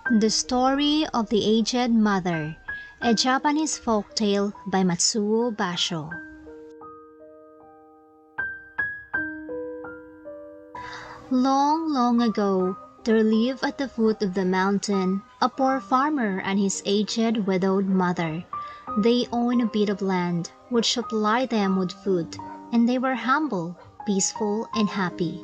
The Story of the Aged Mother, a Japanese folktale by Matsuo Basho. Long, long ago, there lived at the foot of the mountain a poor farmer and his aged widowed mother. They owned a bit of land which supplied them with food, and they were humble, peaceful, and happy.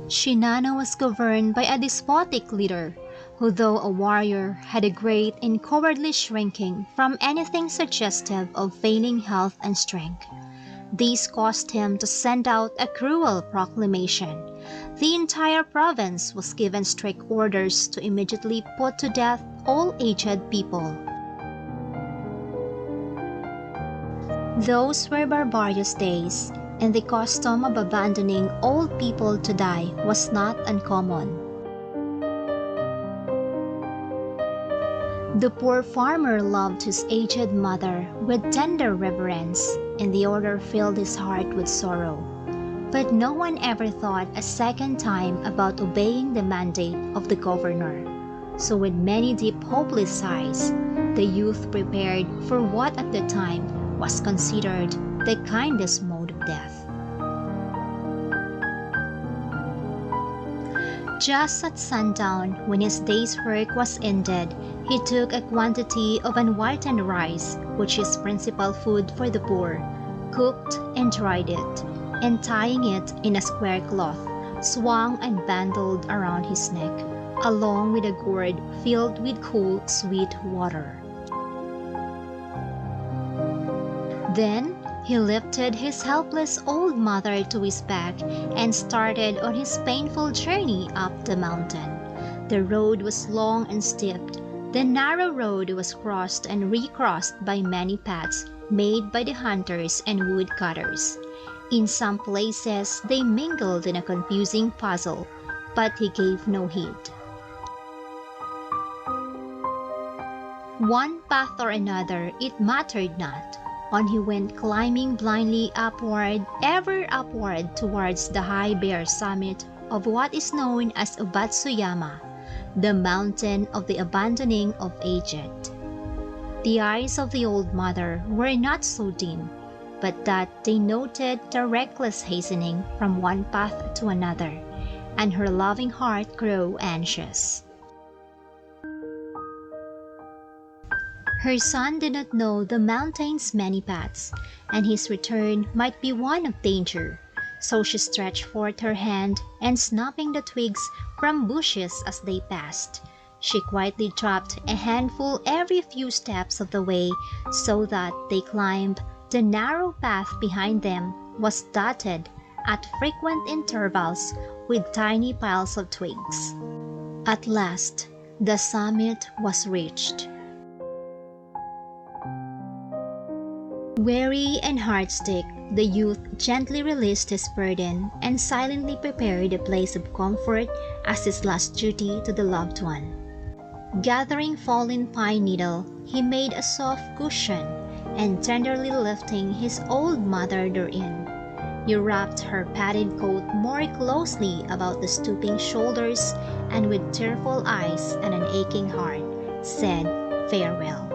Shinano was governed by a despotic leader who, though a warrior, had a great and cowardly shrinking from anything suggestive of failing health and strength. This caused him to send out a cruel proclamation. The entire province was given strict orders to immediately put to death all aged people. Those were barbarous days, and the custom of abandoning old people to die was not uncommon. The poor farmer loved his aged mother with tender reverence, and the order filled his heart with sorrow. But no one ever thought a second time about obeying the mandate of the governor. So with many deep hopeless sighs, the youth prepared for what at the time was considered the kindest mode of death. Just at sundown, when his day's work was ended, he took a quantity of unwhitened rice, which is principal food for the poor, cooked and dried it, and tying it in a square cloth, swung and bundled around his neck, along with a gourd filled with cool, sweet water. Then he lifted his helpless old mother to his back and started on his painful journey up the mountain. The road was long and steep. The narrow road was crossed and recrossed by many paths made by the hunters and woodcutters. In some places they mingled in a confusing puzzle, but he gave no heed. One path or another, it mattered not. On he went, climbing blindly upward, ever upward towards the high bare summit of what is known as Ubatsuyama, the mountain of the abandoning of aged. The eyes of the old mother were not so dim, but that they noted the reckless hastening from one path to another, and her loving heart grew anxious. Her son did not know the mountain's many paths, and his return might be one of danger. So she stretched forth her hand, and snapping the twigs from bushes as they passed, she quietly dropped a handful every few steps of the way, so that they climbed. The narrow path behind them was dotted at frequent intervals with tiny piles of twigs. At last, the summit was reached. Weary and heart-sick, the youth gently released his burden and silently prepared a place of comfort as his last duty to the loved one. Gathering fallen pine needle, he made a soft cushion, and tenderly lifting his old mother therein, he wrapped her padded coat more closely about the stooping shoulders, and with tearful eyes and an aching heart, said farewell.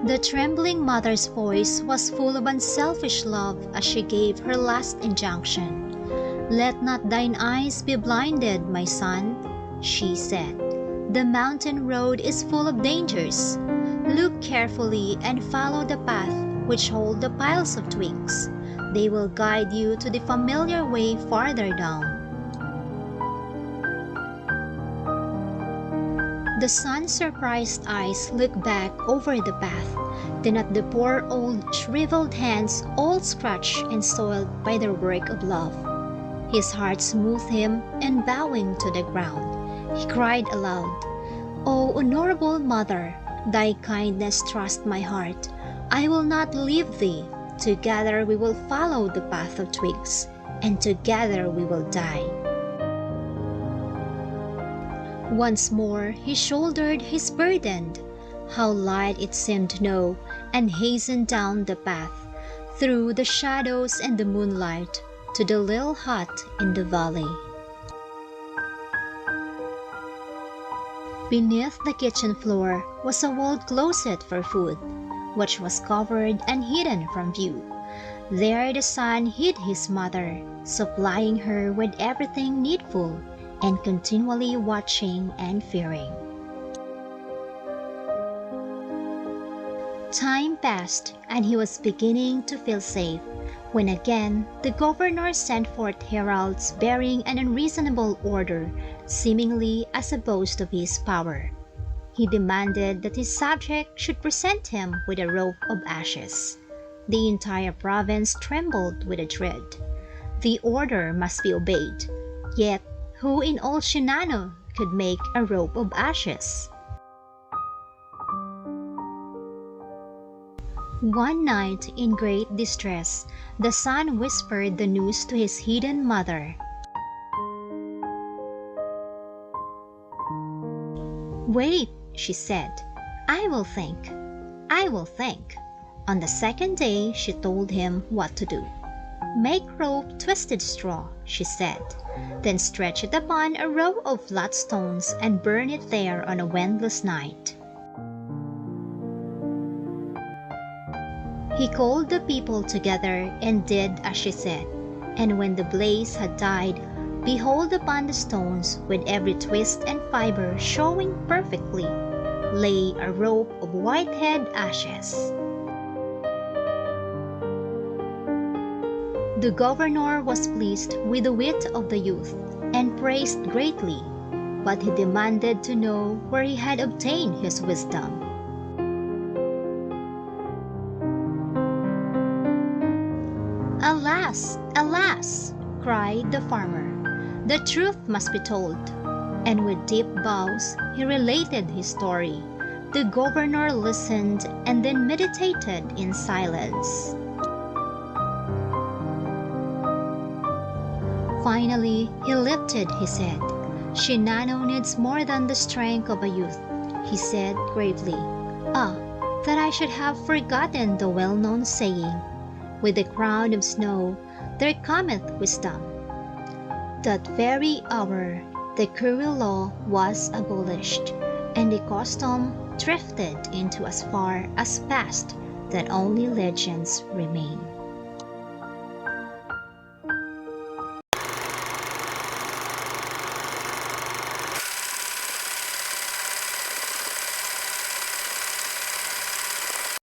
The trembling mother's voice was full of unselfish love as she gave her last injunction. "Let not thine eyes be blinded, my son," she said. "The mountain road is full of dangers. Look carefully and follow the path which hold the piles of twigs. They will guide you to the familiar way farther down." The son's surprised eyes looked back over the path, then at the poor old shriveled hands all scratched and soiled by their work of love. His heart smote him, and bowing to the ground, he cried aloud, "O honorable mother, thy kindness trusts my heart. I will not leave thee. Together we will follow the path of twigs, and together we will die." Once more he shouldered his burden. How light it seemed now, and hastened down the path, through the shadows and the moonlight, to the little hut in the valley. Beneath the kitchen floor was a walled closet for food, which was covered and hidden from view. There the son hid his mother, supplying her with everything needful, and continually watching and fearing. Time passed, and he was beginning to feel safe, when again the governor sent forth heralds bearing an unreasonable order, seemingly as a boast of his power. He demanded that his subject should present him with a rope of ashes. The entire province trembled with a dread. The order must be obeyed, yet who in all Shinano could make a rope of ashes? One night, in great distress, the son whispered the news to his hidden mother. "Wait," she said. "I will think. I will think." On the second day, she told him what to do. "Make rope twisted straw," she said. "Then stretch it upon a row of flat stones and burn it there on a windless night." He called the people together and did as she said. And when the blaze had died, behold, upon the stones, with every twist and fiber showing perfectly, lay a rope of white-head ashes. The governor was pleased with the wit of the youth and praised greatly, but he demanded to know where he had obtained his wisdom. "Alas, alas!" cried the farmer. "The truth must be told." And with deep bows he related his story. The governor listened and then meditated in silence. Finally, he lifted his head. "Shinano needs more than the strength of a youth," he said gravely. "Ah, that I should have forgotten the well-known saying, 'With the crown of snow there cometh wisdom.'" That very hour the cruel law was abolished, and the custom drifted into as far as past that only legends remain.